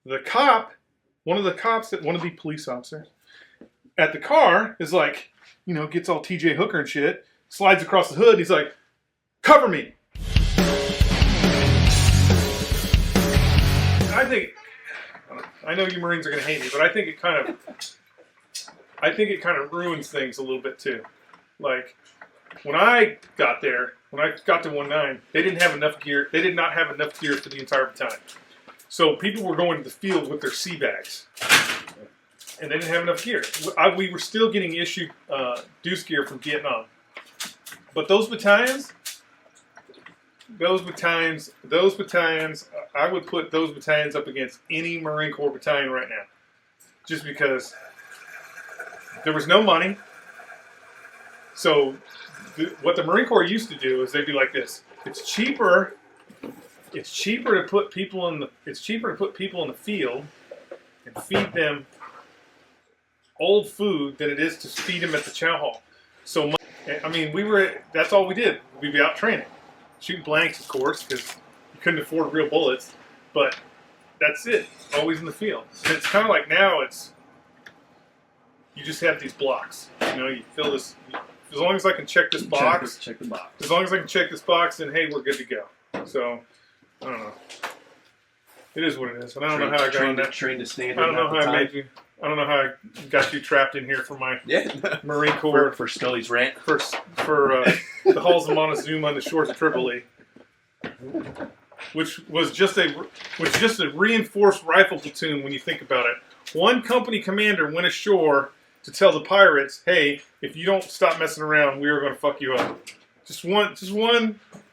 The cop, one of the police officers at the car is like, gets all TJ Hooker and shit, slides across the hood. He's like, cover me. I know you Marines are going to hate me, but I think it kind of ruins things a little bit too. Like, when I got to 19, they didn't have enough gear. They did not have enough gear for the entire time. So people were going to the field with their sea bags, and they didn't have enough gear. We were still getting issued deuce gear from Vietnam, but those battalions, I would put those battalions up against any Marine Corps battalion right now, just because there was no money. So what the Marine Corps used to do is they'd be like this: it's cheaper to put people in the field and feed them old food than it is to feed them at the chow hall. So that's all we did. We'd be out training, shooting blanks, of course, because you couldn't afford real bullets. But that's it. Always in the field. And it's kind of like now. You just have these blocks. You fill this. As long as I can check this box. Check the box. As long as I can check this box, then hey, we're good to go. So, I don't know. It is what it is. And I don't know how I got on that. Trained to standard. I don't know how I made you. I don't know how I got you trapped in here for my Marine Corps. For Skully's rant. For the halls of Montezuma and the shores of Tripoli. Which was just a reinforced rifle platoon when you think about it. One company commander went ashore to tell the pirates, hey, if you don't stop messing around, we are going to fuck you up. Just one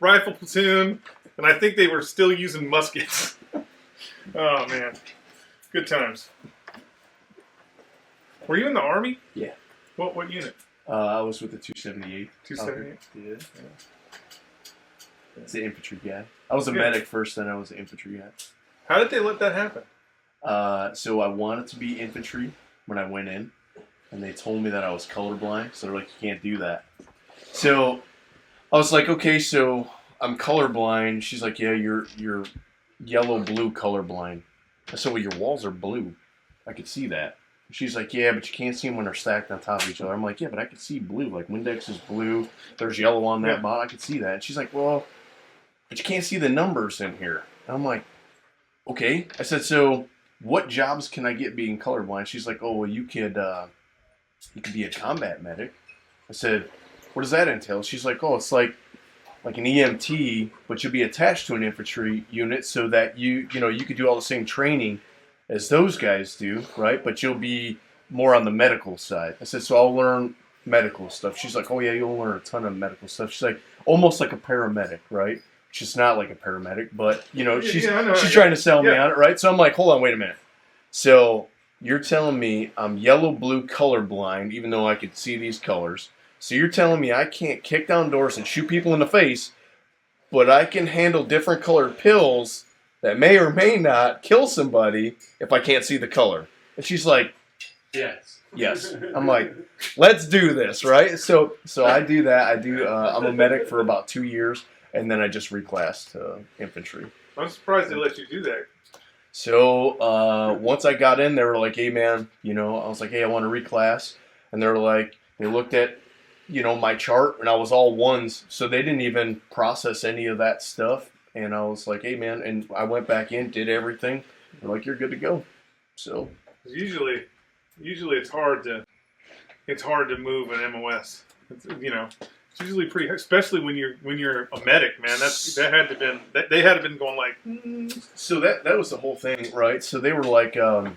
rifle platoon, and I think they were still using muskets. Oh, man. Good times. Were you in the Army? Yeah. What unit? I was with the 278. 278? Yeah. It's the infantry guy. I was a medic first, then I was an infantry guy. How did they let that happen? So I wanted to be infantry when I went in. And they told me that I was colorblind, so they're like, you can't do that. So I was like, okay, so I'm colorblind. She's like, yeah, you're yellow-blue colorblind. I said, well, your walls are blue. I could see that. She's like, yeah, but you can't see them when they're stacked on top of each other. I'm like, yeah, but I can see blue. Like, Windex is blue. There's yellow on that bottom. I can see that. And she's like, well, but you can't see the numbers in here. And I'm like, okay. I said, so what jobs can I get being colorblind? She's like, oh, well, you could be a combat medic. I said, what does that entail? She's like, oh, it's like an EMT, but you'll be attached to an infantry unit so that you could do all the same training as those guys do, right? But you'll be more on the medical side. I said, so I'll learn medical stuff. She's like, oh yeah, you'll learn a ton of medical stuff. She's like, almost like a paramedic, right? She's not like a paramedic, but she's trying to sell me on it, right? So I'm like, hold on, wait a minute. So you're telling me I'm yellow-blue colorblind, even though I could see these colors. So you're telling me I can't kick down doors and shoot people in the face, but I can handle different colored pills that may or may not kill somebody if I can't see the color. And she's like, yes. I'm like, let's do this, right? So I do that. I'm a medic for about 2 years, and then I just reclassed to infantry. I'm surprised they let you do that. So once I got in, they were like, hey, man, I was like, hey, I want to reclass. And they were like, they looked at, my chart, and I was all ones. So they didn't even process any of that stuff. And I was like, hey, man. And I went back in, did everything. They're like, you're good to go. So usually it's hard to move an MOS. It's usually pretty, especially when you're a medic, man. They had to have been going like. So that was the whole thing, right? So they were like, your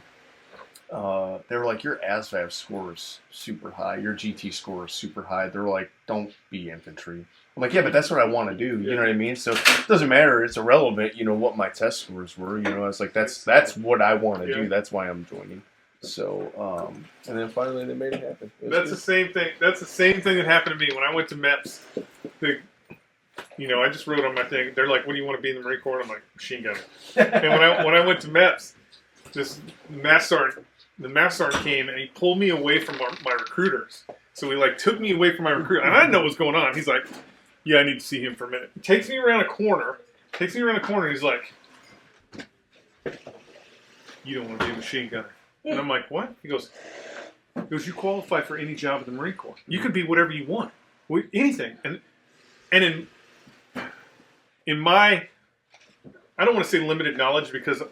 ASVAB score is super high, your GT score is super high. They're like, don't be infantry. I'm like, yeah, but that's what I want to do. You know what I mean? So it doesn't matter. It's irrelevant. What my test scores were. I was like, that's what I want to do. That's why I'm joining. So, and then finally they made it happen. That's the same thing. That's the same thing that happened to me when I went to MEPS. I just wrote on my thing. They're like, "What do you want to be in the Marine Corps?" And I'm like, "Machine gunner." And when I went to MEPS, the master sergeant came and he pulled me away from my recruiters. So he took me away from my recruiter, and I didn't know what was going on. He's like, "Yeah, I need to see him for a minute." He takes me around a corner. And he's like, you don't want to be a machine gunner. And I'm like, what? He goes, you qualify for any job in the Marine Corps. You could be whatever you want, anything. And in my, I don't want to say limited knowledge because as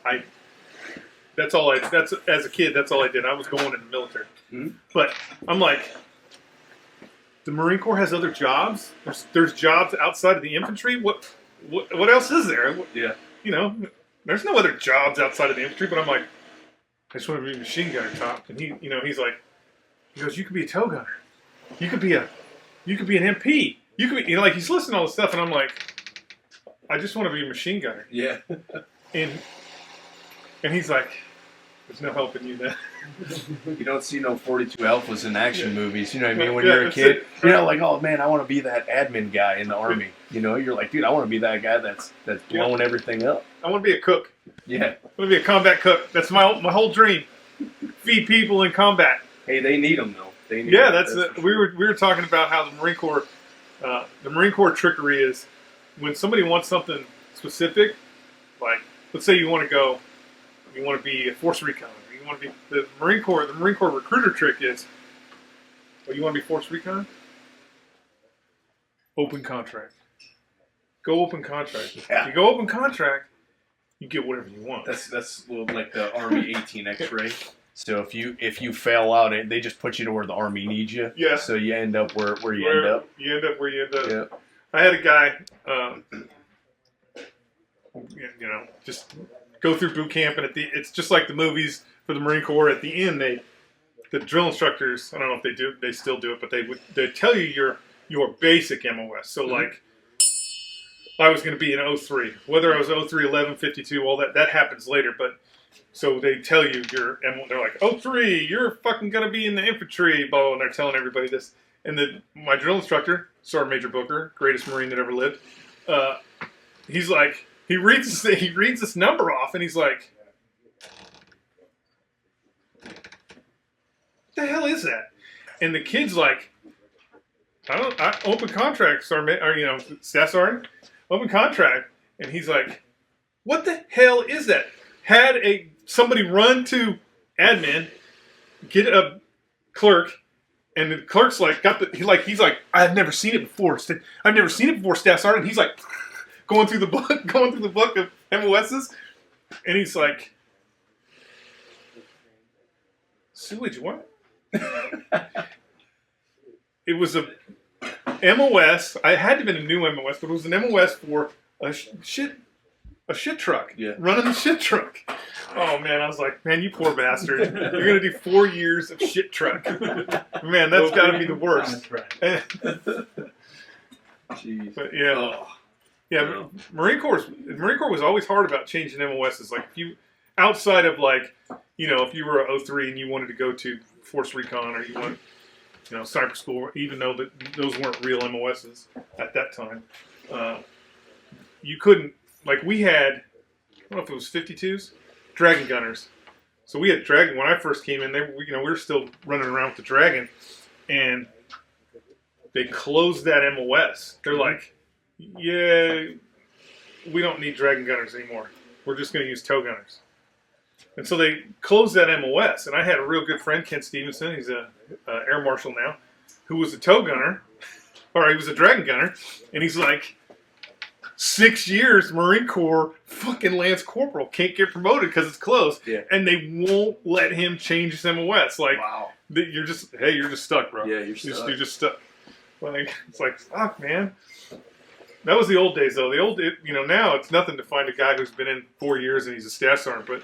a kid, that's all I did. I was going in the military. Mm-hmm. But I'm like, the Marine Corps has other jobs. There's jobs outside of the infantry. What else is there? Yeah. You know, there's no other jobs outside of the infantry. But I'm like, I just want to be a machine gunner, top. And he's like, he goes, you could be a tow gunner. You could be an MP. You could be, like he's listening to all this stuff, and I'm like, I just want to be a machine gunner. Yeah. and he's like, there's no help in you then. You don't see no 42 alphas in action movies. You know what I mean? When you're a kid, you're not like, oh man, I want to be that admin guy in the army. You know, you're like, dude, I want to be that guy that's blowing everything up. I want to be a cook. Yeah. I want to be a combat cook. That's my whole dream. Feed people in combat. Hey, they need them though. They need them. We were talking about how the Marine Corps trickery is when somebody wants something specific, like let's say you want to be a force recon. You want to be the Marine Corps recruiter trick is, well, you want to be force recon? Open contract. Go open contract. Yeah. If you go open contract, you get whatever you want. That's like the Army 18 X-ray. So if you fail out, they just put you to where the Army needs you. Yeah. So you end up where you end up. You end up where you end up. Yeah. I had a guy, just go through boot camp, and it's just like the movies for the Marine Corps. At the end, the drill instructors, I don't know if they still do it, but they tell you your basic MOS. So like, I was going to be an 03. Whether I was 03, 11, 52, all that happens later. But so they tell you they're like, 03, you're fucking going to be in the infantry, blah, blah, and they're telling everybody this. And my drill instructor, Sergeant Major Booker, greatest Marine that ever lived, he's like, he reads this number off, and he's like, what the hell is that? And the kid's like, open contract, Staff Sergeant, open contract. And he's like, what the hell is that? Had somebody run to admin, get a clerk, and the clerk's like, he's like, I've never seen it before. I've never seen it before, Staff Sergeant. He's like, going through the book of MOSs, and he's like, sewage, what? It was a MOS. I had to have been a new MOS, but it was an MOS for a shit truck. Yeah. Running the shit truck. Oh man, I was like, man, you poor bastard. You're gonna do 4 years of shit truck. Man, that's got to be the worst. Jeez. But yeah. Oh. Yeah, Marine Corps was always hard about changing MOSs. Like, if you, outside of like, if you were a 03 and you wanted to go to Force Recon or you want, sniper school, even though those weren't real MOSs at that time, you couldn't, like we had, I don't know if it was 52s, Dragon Gunners. So we had Dragon, when I first came in, we were still running around with the Dragon, and they closed that MOS. They're like, yeah, we don't need Dragon Gunners anymore. We're just going to use tow gunners. And so they closed that MOS. And I had a real good friend, Ken Stevenson, he's a air marshal now, who was a tow gunner, or he was a Dragon Gunner, and he's like, 6 years Marine Corps, fucking Lance Corporal, can't get promoted because it's closed. Yeah. And they won't let him change his MOS. Like, wow. You're just stuck, bro. Yeah, you're stuck. You're just stuck. Like, it's like, fuck, man. That was the old days, though. Now it's nothing to find a guy who's been in 4 years and he's a staff sergeant. But,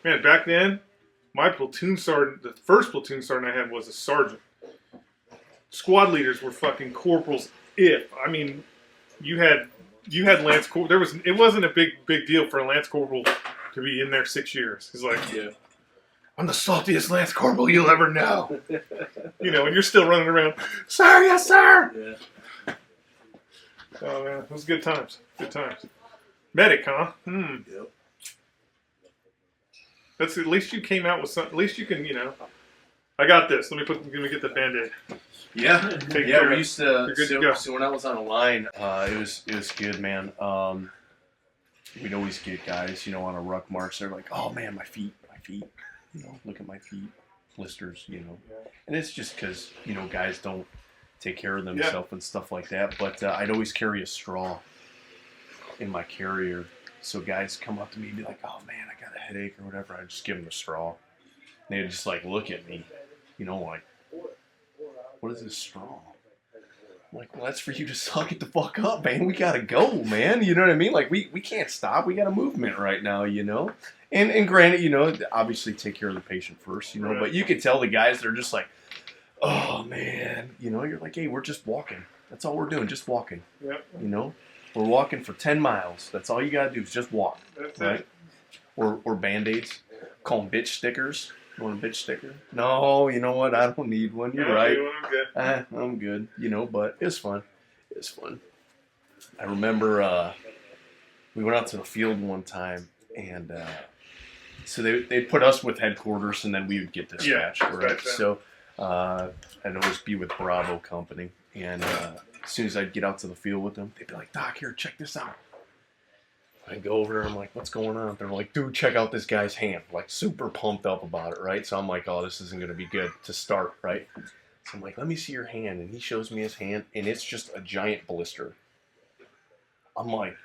man, back then, my platoon sergeant, the first platoon sergeant I had was a sergeant. Squad leaders were fucking corporals. You had Lance Corporal. It wasn't a big deal for a Lance Corporal to be in there 6 years. He's like, yeah, I'm the saltiest Lance Corporal you'll ever know. And you're still running around, sir, yes, sir. Yeah. Oh, man, it was good times. Good times. Medic, huh? Yep. That's, at least you came out with something. At least you can, I got this. Let me get the BandAid. Yeah. We used to. You're good to go. So when I was on a line, it was good, man. we'd always get guys, you know, on a ruck march. They're like, "Oh man, my feet, you know, look at my feet, blisters, you know." And it's just because, you know, guys don't take care of themselves and stuff like that. But I'd always carry a straw in my carrier, so guys come up to me and be like, "Oh man, I got a headache or whatever." I'd just give them a straw. And they'd just like look at me, you know, like, "What is this straw?" I'm like, "Well, that's for you to suck it the fuck up, man. We gotta go, man." You know what I mean? Like, we can't stop. We got a movement right now, you know? And granted, you know, obviously take care of the patient first, you know? Right. But you could tell the guys, they're just like, "Oh, man." You know, you're like, "Hey, we're just walking. That's all we're doing, just walking." Yep. You know? We're walking for 10 miles. That's all you gotta do is just walk. That's right? it. Or BandAids. Call them bitch stickers. You want a bitch sticker? No, you know what? I don't need one. You're right. I'm good. I'm good. You know, but it was fun. It was fun. I remember we went out to the field one time, and so they'd put us with headquarters, and then we would get dispatched. Yeah, right? So I'd always be with Bravo Company, and as soon as I'd get out to the field with them, they'd be like, "Doc, here, check this out." I go over there, I'm like, "What's going on?" They're like, "Dude, check out this guy's hand." Like, super pumped up about it, right? So I'm like, "Oh, this isn't going to be good to start," right? So I'm like, "Let me see your hand." And he shows me his hand, and it's just a giant blister. I'm like,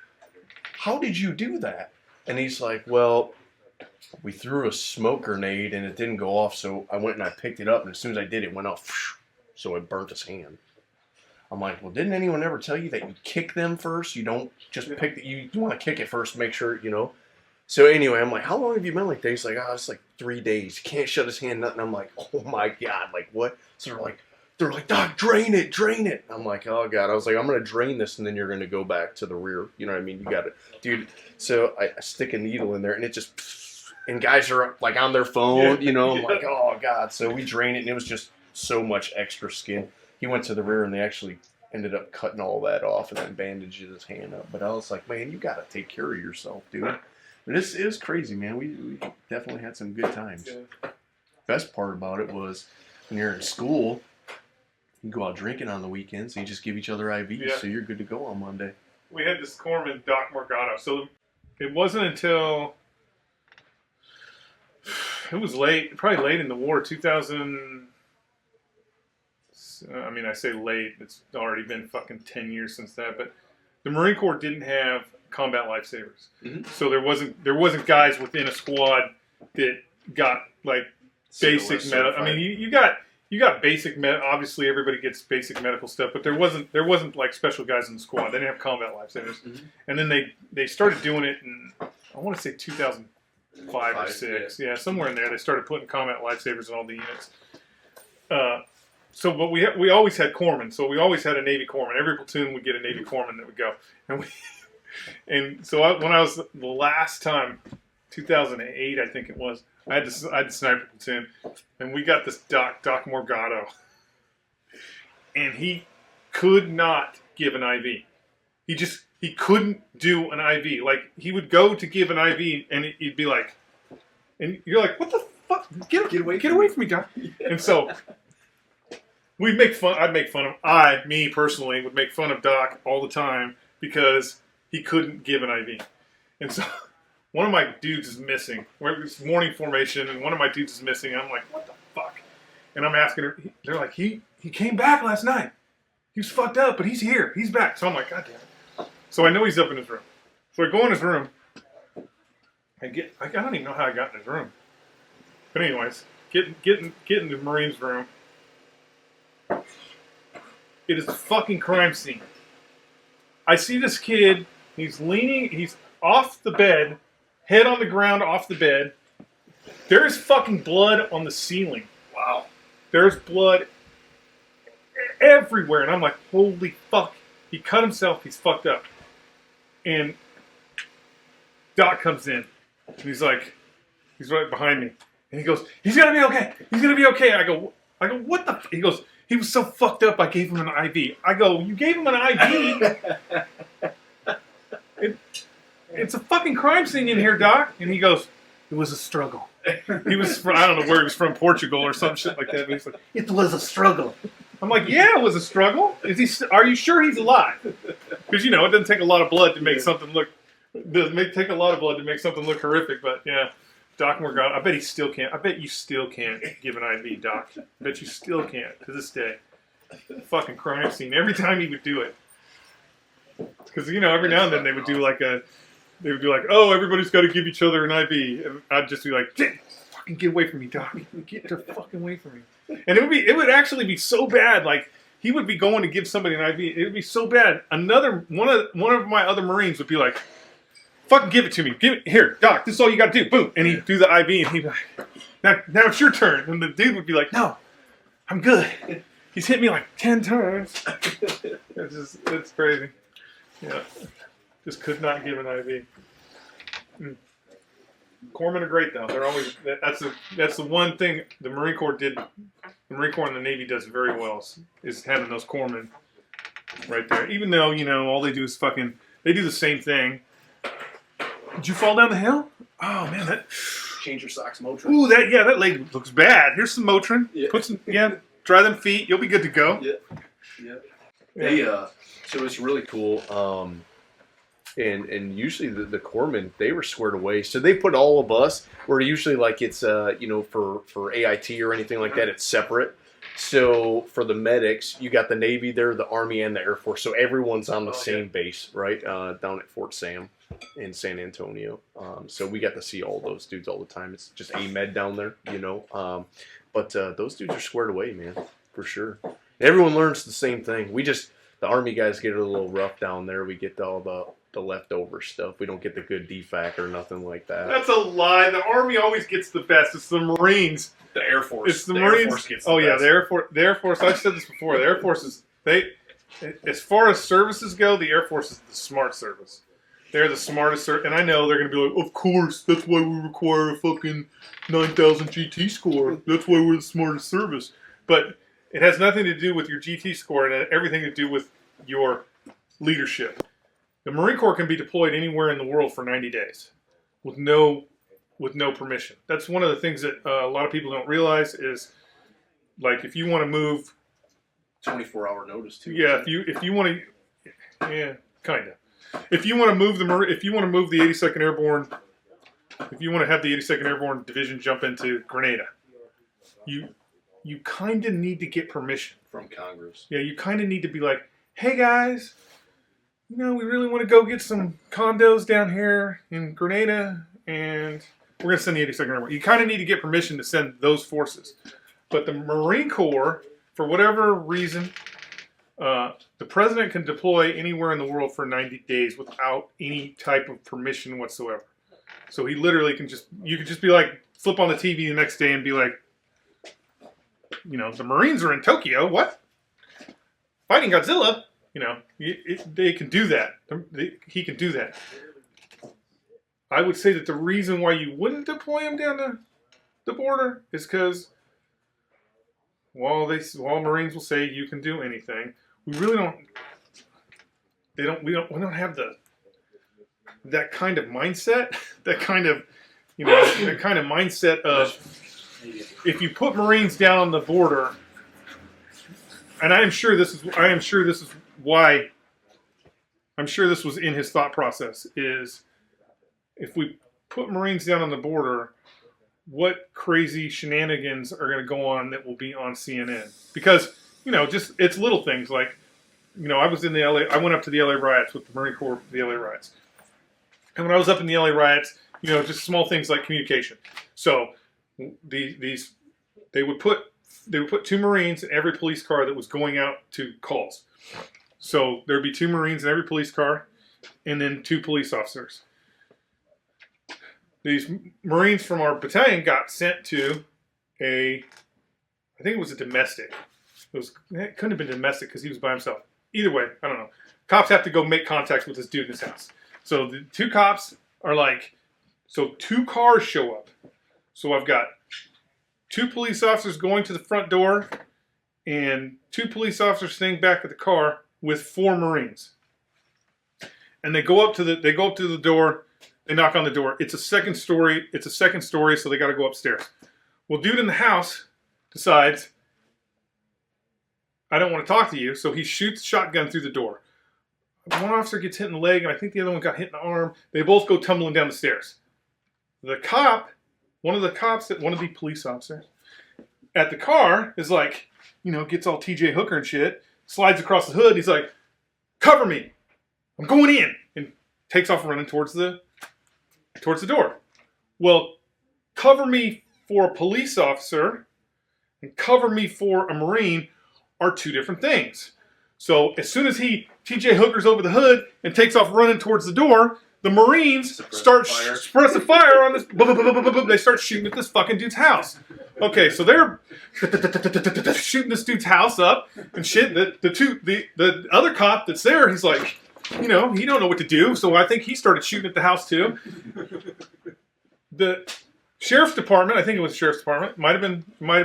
"How did you do that?" And he's like, "Well, we threw a smoke grenade, and it didn't go off, so I went and I picked it up, and as soon as I did, it went off, so it burnt his hand." I'm like, "Well, didn't anyone ever tell you that you kick them first? You don't just pick it. You want to kick it first, make sure, you know." So anyway, I'm like, "How long have you been like that?" He's like, "Oh, it's like 3 days. He can't shut his hand, nothing." I'm like, "Oh my God, like what?" So they're like, "Doc, drain it, drain it." I'm like, "Oh God." I was like, "I'm going to drain this, and then you're going to go back to the rear." You know what I mean? You got it. Dude, so I stick a needle in there, and it just, and guys are like on their phone, you know. I'm like, "Oh God." So we drain it, and it was just so much extra skin. He went to the rear, and they actually ended up cutting all that off and then bandaged his hand up. But I was like, "Man, you got to take care of yourself, dude." But it was crazy, man. We definitely had some good times. Yeah. Best part about it was when you're in school, you go out drinking on the weekends, and you just give each other IVs, so you're good to go on Monday. We had this corpsman, Doc Morgado. So it wasn't until, it was late, probably late in the war, 2000... I mean, I say late, it's already been fucking 10 years since that, but the Marine Corps didn't have combat lifesavers. Mm-hmm. So there wasn't guys within a squad that got like basic medical. I mean, you got basic obviously everybody gets basic medical stuff, but there wasn't like special guys in the squad. They didn't have combat lifesavers. Mm-hmm. And then they started doing it in, I want to say 2005 or 6. Yeah, somewhere in there they started putting combat lifesavers in all the units. But we always had corpsmen, so we always had a Navy corpsman. Every platoon would get a Navy corpsman that would go, and so when I was the last time, 2008 I think it was, I had the sniper platoon, and we got this Doc Morgado, and he could not give an IV. He couldn't do an IV. Like he would go to give an IV, and he'd be like, and you're like, "What the fuck? Get away from me, Doc!" And so. I'd make fun of, me personally, would make fun of Doc all the time because he couldn't give an IV. And so one of my dudes is missing. It's morning formation, and one of my dudes is missing. And I'm like, "What the fuck?" And I'm asking her, they're like, he came back last night. He was fucked up, but he's here. He's back. So I'm like, "God damn it." So I know he's up in his room. So I go in his room. I don't even know how I got in his room. But anyways, get in the Marine's room. It is a fucking crime scene. I see this kid, he's off the bed, head on the ground off the bed. There's fucking blood on the ceiling. Wow. There's blood everywhere. And I'm like, holy fuck. He cut himself, he's fucked up. And Doc comes in. And he's like, he's right behind me. And he goes, "He's gonna be okay. He's gonna be okay." I go, "What the?" He goes, "He was so fucked up, I gave him an IV." I go, "You gave him an IV?" It's a fucking crime scene in here, Doc. And he goes, "It was a struggle." He was from, I don't know where he was from, Portugal or some shit like that. But he's like, "It was a struggle." I'm like, "Yeah, it was a struggle. Are you sure he's alive?" Because, it doesn't take a lot of blood to make something look It does take a lot of blood to make something look horrific, but yeah. Doc Morgan, I bet he still can't. I bet you still can't give an IV, Doc. I bet you still can't to this day. Fucking crime scene. Every time he would do it. Because, every now and then they would do like, oh, everybody's got to give each other an IV. And I'd just be like, fucking get away from me, Doc. Get the fucking away from me. And it would actually be so bad. Like, he would be going to give somebody an IV. It would be so bad. One of my other Marines would be like, fucking give it to me. Give it here, Doc. This is all you got to do. Boom, and he'd do the IV, and he'd be like, now it's your turn. And the dude would be like, no, I'm good. He's hit me like 10 times. It's crazy. Yeah, just could not give an IV. Corpsmen are great though. They're always that's the one thing the Marine Corps did. The Marine Corps and the Navy does very well is having those corpsmen right there. Even though all they do is they do the same thing. Did you fall down the hill? Oh man, that Change your socks, Motrin. Ooh, that leg looks bad. Here's some Motrin. Yeah. Dry them feet. You'll be good to go. Yeah. They so it's really cool. And usually the corpsmen, they were squared away. So they put all of us where usually like it's for AIT or anything like that, it's separate. So for the medics, you got the Navy there, the Army, and the Air Force. So everyone's on the same base, right? Down at Fort Sam in San Antonio. So we got to see all those dudes all the time. It's just AMED down there, But those dudes are squared away, man, for sure. Everyone learns the same thing. The Army guys get a little rough down there. We get all the leftover stuff. We don't get the good DFAC or nothing like that. That's a lie. The Army always gets the best. It's the Marines. The Air Force. It's the Marines. Air Force gets the best. The Air Force. The Air Force. I've said this before. The Air Force is as far as services go, the Air Force is the smart service. They're the smartest, and I know they're going to be like, of course, that's why we require a fucking 9,000 GT score. That's why we're the smartest service. But it has nothing to do with your GT score and everything to do with your leadership. The Marine Corps can be deployed anywhere in the world for 90 days with no permission. That's one of the things that a lot of people don't realize is, like, if you want to move... 24-hour notice, too. Yeah, if you want to... Yeah, kind of. If you want to move the 82nd Airborne, if you want to have the 82nd Airborne Division jump into Grenada, you kind of need to get permission from Congress. Yeah, you kind of need to be like, hey guys, we really want to go get some condos down here in Grenada, and we're going to send the 82nd Airborne. You kind of need to get permission to send those forces. But the Marine Corps, for whatever reason, the president can deploy anywhere in the world for 90 days without any type of permission whatsoever. So he literally you could just be like, flip on the TV the next day and be like, the Marines are in Tokyo, what? Fighting Godzilla? They can do that. He can do that. I would say that the reason why you wouldn't deploy him down the border is because while Marines will say you can do anything, we really don't. We don't have that kind of mindset. That kind of mindset of, if you put Marines down on the border, and I'm sure this was in his thought process, is if we put Marines down on the border, what crazy shenanigans are going to go on that will be on CNN? Because, it's little things like, I was in the LA, I went up to the LA riots with the Marine Corps, the LA riots. And when I was up in the LA riots, just small things like communication. So they would put 2 Marines in every police car that was going out to calls. So there'd be 2 Marines in every police car, and then 2 police officers. These Marines from our battalion got sent to I think it was a domestic. It couldn't have been domestic because he was by himself. Either way, I don't know. Cops have to go make contacts with this dude in his house. So the 2 cops are like, 2 cars show up. So I've got 2 police officers going to the front door and 2 police officers staying back at the car with 4 Marines. And they go up to the door, they knock on the door. It's a second story, so they got to go upstairs. Well, dude in the house decides, I don't want to talk to you, so he shoots shotgun through the door. one officer gets hit in the leg, and I think the other one got hit in the arm. They both go tumbling down the stairs. The cop, one of the police officers at the car is like, gets all TJ Hooker and shit, slides across the hood. He's like, cover me. I'm going in. And takes off running towards the door. Well, cover me for a police officer and cover me for a Marine are two different things. So as soon as TJ Hooker's over the hood and takes off running towards the door, the Marines start suppressing fire on this. They start shooting at this fucking dude's house. Okay, so they're shooting this dude's house up and shit. The other cop that's there, he's like, he don't know what to do. So I think he started shooting at the house too. The sheriff's department, I think it was the sheriff's department, might have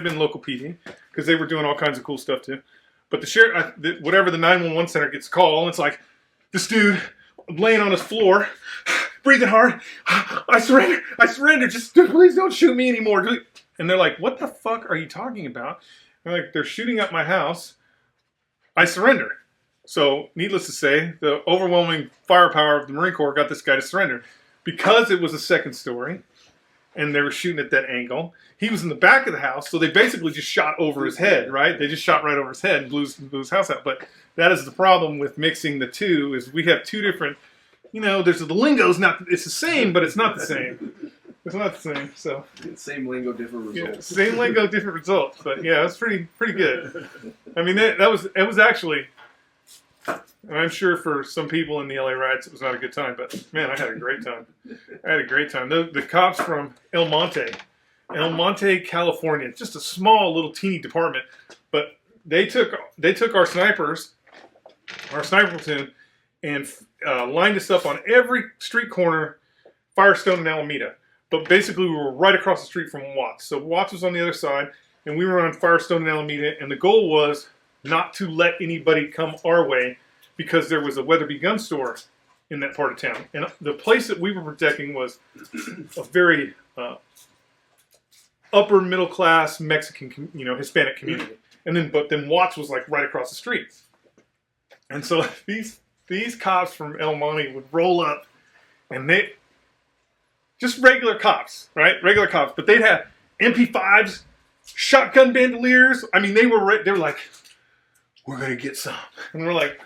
been local PD because they were doing all kinds of cool stuff too. But the sheriff, whatever the 911 center gets called, and it's like this dude laying on his floor, breathing hard. I surrender. Just please don't shoot me anymore. And they're like, what the fuck are you talking about? And they're shooting up my house. I surrender. So, needless to say, the overwhelming firepower of the Marine Corps got this guy to surrender. Because it was a second story, and they were shooting at that angle, he was in the back of the house, so they basically just shot over his head, right? They just shot right over his head and blew his house out. But that is the problem with mixing the two, is we have two different, there's the lingo's it's the same, but it's not the same. It's not the same, so. Same lingo, different results. Yeah, same lingo, different results. But yeah, it was pretty good. I mean, it was actually, and I'm sure for some people in the LA riots it was not a good time, but man, I had a great time. The cops from El Monte, California, just a small little teeny department, but they took our sniper platoon, and lined us up on every street corner, Firestone and Alameda. But basically, we were right across the street from Watts. So Watts was on the other side, and we were on Firestone and Alameda, and the goal was not to let anybody come our way because there was a Weatherby gun store in that part of town. And the place that we were protecting was a very upper middle class Mexican, Hispanic community. And then Watts was like right across the street. And so these cops from El Monte would roll up, and they just regular cops, right? Regular cops, but they'd have MP5s, shotgun bandoliers. I mean, they were like, we're gonna get some, and we're like,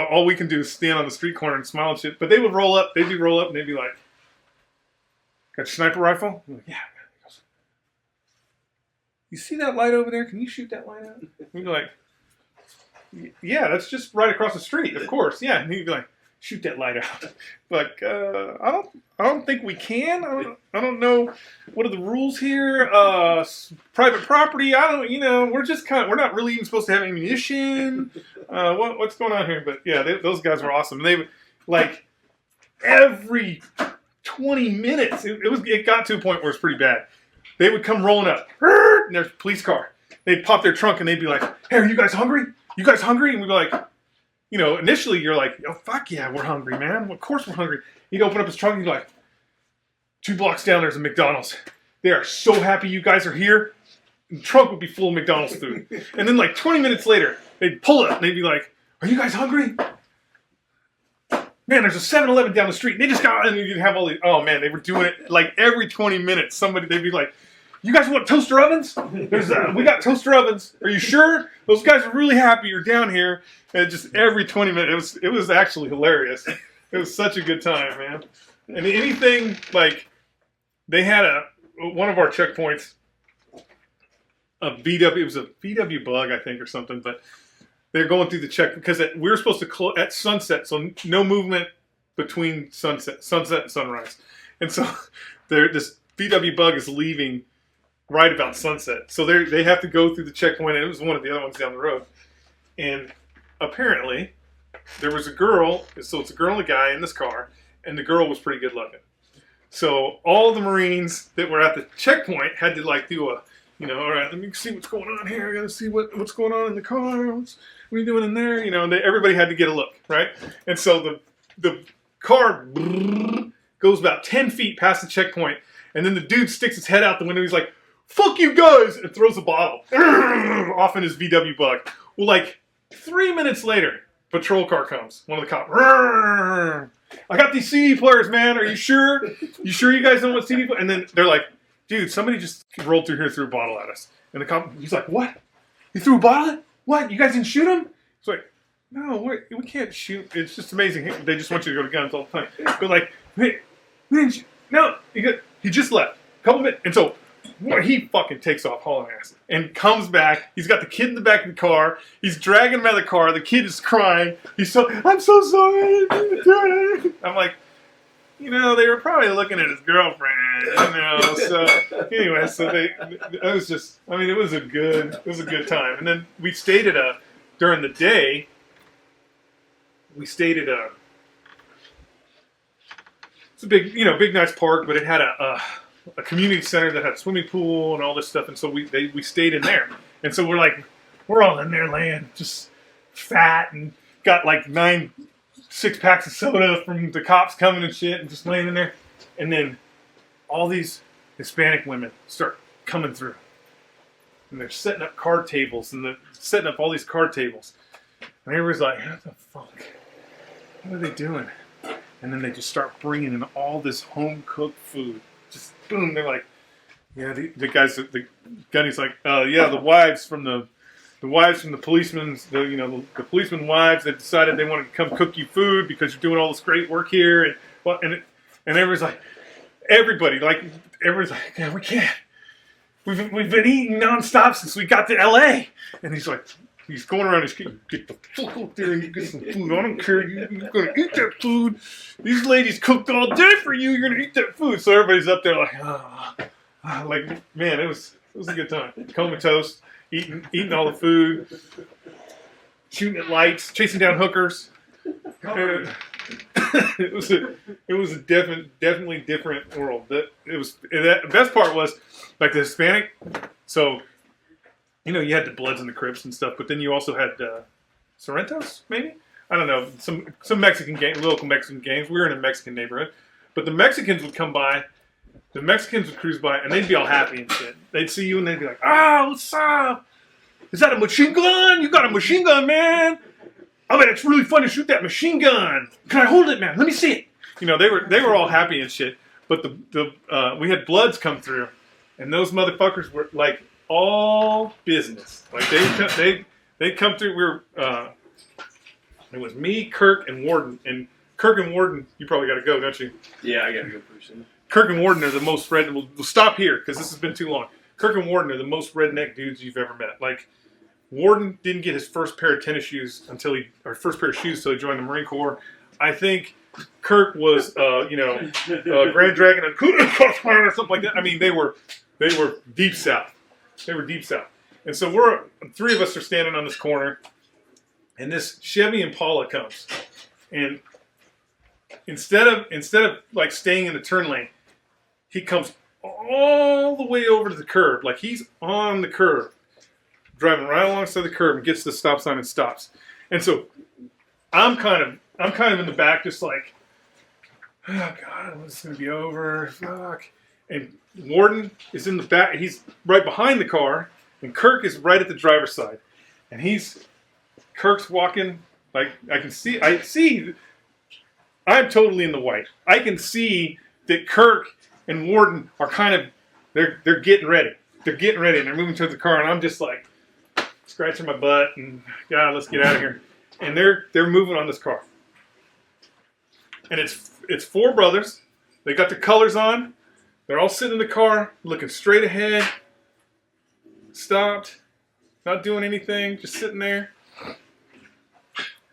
all we can do is stand on the street corner and smile and shit. But they would roll up, and they'd be like, got your sniper rifle? I'm like, yeah. He goes, you see that light over there? Can you shoot that light out? We'd be like, yeah, that's just right across the street, of course. Yeah, and he'd be like, shoot that light out. Like, I don't think we can. I don't know what are the rules here. Private property. We're not really even supposed to have ammunition. What's going on here? But yeah, those guys were awesome. They like every 20 minutes. It got to a point where it's pretty bad. They would come rolling up, and there's a police car. They'd pop their trunk and they'd be like, "Hey, are you guys hungry? You guys hungry?" And we'd be like, initially you're like, "Oh, fuck yeah, we're hungry, man. Of course we're hungry." He'd open up his trunk and he'd be like, 2 blocks down, there's a McDonald's. They are so happy you guys are here. And the trunk would be full of McDonald's food. And then like 20 minutes later, they'd pull up and they'd be like, "Are you guys hungry? Man, there's a 7-Eleven down the street." And they just got, and you'd have all these, oh man, they were doing it like every 20 minutes. They'd be like, "You guys want toaster ovens? We got toaster ovens. Are you sure? Those guys are really happy you're down here." And just every 20 minutes, it was actually hilarious. It was such a good time, man. And anything, like, they had one of our checkpoints, it was a VW bug, I think, or something, but they're going through the check, because we were supposed to close at sunset, so no movement between sunset and sunrise. And so this VW bug is leaving right about sunset. So they have to go through the checkpoint, and it was one of the other ones down the road. And apparently, there was a girl, so it's a girl and a guy in this car, and the girl was pretty good looking. So all the Marines that were at the checkpoint had to like do all right, let me see what's going on here. I gotta see what's going on in the car. What are you doing in there? And everybody had to get a look, right? And so the car goes about 10 feet past the checkpoint, and then the dude sticks his head out the window. He's like, "Fuck you guys," and throws a bottle off in his VW bug. Well, like 3 minutes later, patrol car comes. One of the cops. "Rrrr. I got these CD players, man. Are you sure? You sure you guys know what CD players?" And then they're like, "Dude, somebody just rolled through here and threw a bottle at us." And the cop, he's like, "What? You threw a bottle? What? You guys didn't shoot him?" It's like, "No, we can't shoot." It's just amazing. They just want you to go to guns all the time. But like, "Hey, we didn't shoot." No, he just left. A couple minutes. And so he fucking takes off hauling ass and comes back. He's got the kid in the back of the car. He's dragging him out of the car. The kid is crying. I'm so sorry. I didn't mean to do it. I'm like, they were probably looking at his girlfriend, So anyway, it was a good time. And then we stayed during the day. We stayed at it's a big nice park, but it had a community center that had a swimming pool and all this stuff, and so we stayed in there. And so we're all in there laying just fat and got like 9 6-packs of soda from the cops coming and shit, and just laying in there. And then all these Hispanic women start coming through, and they're setting up card tables, and they're setting up all these card tables, and everybody's like, "What the fuck? What are they doing?" And then they just start bringing in all this home cooked food. Just boom, they're like, "Yeah, the guys, the gunny's like, yeah, the wives from the policemen's, the policemen wives, they decided they wanted to come cook you food because you're doing all this great work here." And everybody's like, "Yeah, we can't. We've been eating nonstop since we got to L.A." And he's like, he's going around his kitchen, "Get the fuck out there and get some food. I don't care. You're going to eat that food. These ladies cooked all day for you. You're going to eat that food." So everybody's up there like, man, it was a good time. Comatose, eating all the food, shooting at lights, chasing down hookers. It was a definitely different world. The best part was like the Hispanic. So, you had the Bloods and the Crips and stuff, but then you also had Sorrentos, maybe? I don't know, some Mexican local Mexican gangs. We were in a Mexican neighborhood. But the Mexicans would come by, the Mexicans would cruise by, and they'd be all happy and shit. They'd see you and they'd be like, "Ah, what's up? Is that a machine gun? You got a machine gun, man? I bet it's really fun to shoot that machine gun. Can I hold it, man? Let me see it." They were all happy and shit. But we had Bloods come through, and those motherfuckers were like all business. Like they come through. We were it was me, Kirk, and Warden. And Kirk and Warden, you probably got to go, don't you? Yeah, I got to go pretty soon. Kirk and Warden are the most redneck. We'll stop here because this has been too long. Kirk and Warden are the most redneck dudes you've ever met. Like, Warden didn't get his first pair of tennis shoes until he joined the Marine Corps. I think Kirk was, Grand Dragon and or something like that. I mean, they were deep south. They were deep south. And so three of us are standing on this corner, and this Chevy Impala comes, and instead of like staying in the turn lane, he comes all the way over to the curb, like he's on the curb, driving right alongside the curb, and gets to the stop sign and stops. And so I'm kind of in the back, just like, "Oh God, this is gonna be over. Fuck." And Warden is in the back. He's right behind the car, and Kirk is right at the driver's side. And Kirk's walking, like I see. I'm totally in the white. I can see that Kirk and Warden are kind of, they're getting ready. They're getting ready, and they're moving towards the car, and I'm just like scratching my butt, and God, let's get out of here. And they're moving on this car. And it's four brothers. They got the colors on. They're all sitting in the car, looking straight ahead. Stopped, not doing anything, just sitting there.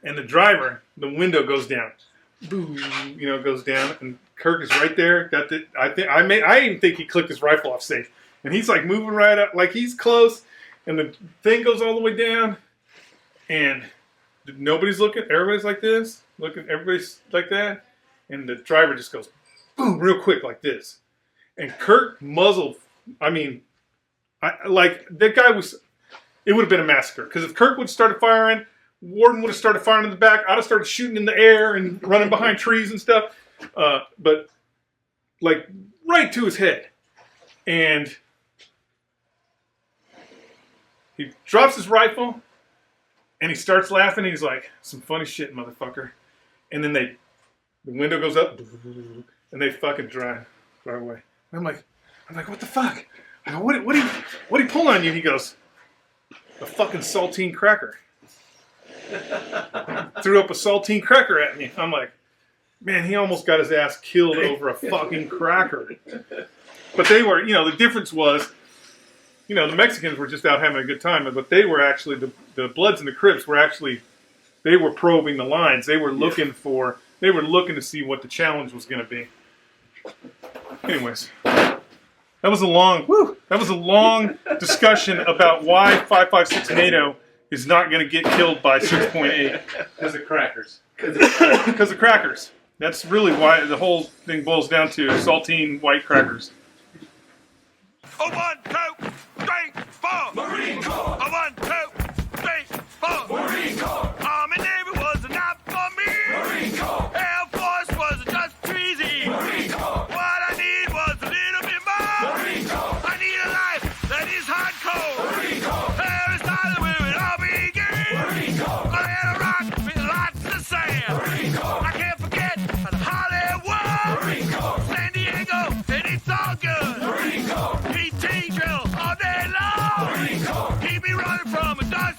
And the driver, the window goes down. Boom, goes down, and Kirk is right there. I even think he clicked his rifle off safe, and he's like moving right up, like he's close, and the thing goes all the way down, and nobody's looking. Everybody's like this, everybody's like that, and the driver just goes boom real quick like this, and Kirk muzzled. I mean, that guy was. It would have been a massacre because if Kirk would have started firing, Warden would have started firing in the back. I'd have started shooting in the air and running behind trees and stuff. But like right to his head. And he drops his rifle, And he starts laughing. And he's like, "Some funny shit, motherfucker." And then the window goes up, and they fucking drive away. And I'm like, "What the fuck? I go, what did he pull on you?" He goes, "A fucking saltine cracker." Threw up a saltine cracker at me. I'm like, man, he almost got his ass killed over a fucking cracker. But they were, the difference was, the Mexicans were just out having a good time, but they were actually, the Bloods and the Crips were actually, they were probing the lines. They were looking to see what the challenge was going to be. Anyways, that was a long discussion about why 5.56 NATO is not going to get killed by 6.8. Because of crackers. Because of crackers. That's really why the whole thing boils down to saltine white crackers. A 1, 2, 3, 4. Marine Corps. A 1, 2, 3, 4. Marine Corps. Army Navy was enough for me. Marine Corps. Air Force was just too easy. Marine Corps. What I need was a little bit more. Marine Corps. I need a life that is hardcore. Marine Corps. There is time where it all began. Marine Corps. I had a rock with lots of sand. Marine Corps. I can't forget Hollywood. Marine Corps. San Diego, and it's all good. Marine Corps. PT drill all day long. Marine Corps. Keep me running from a dark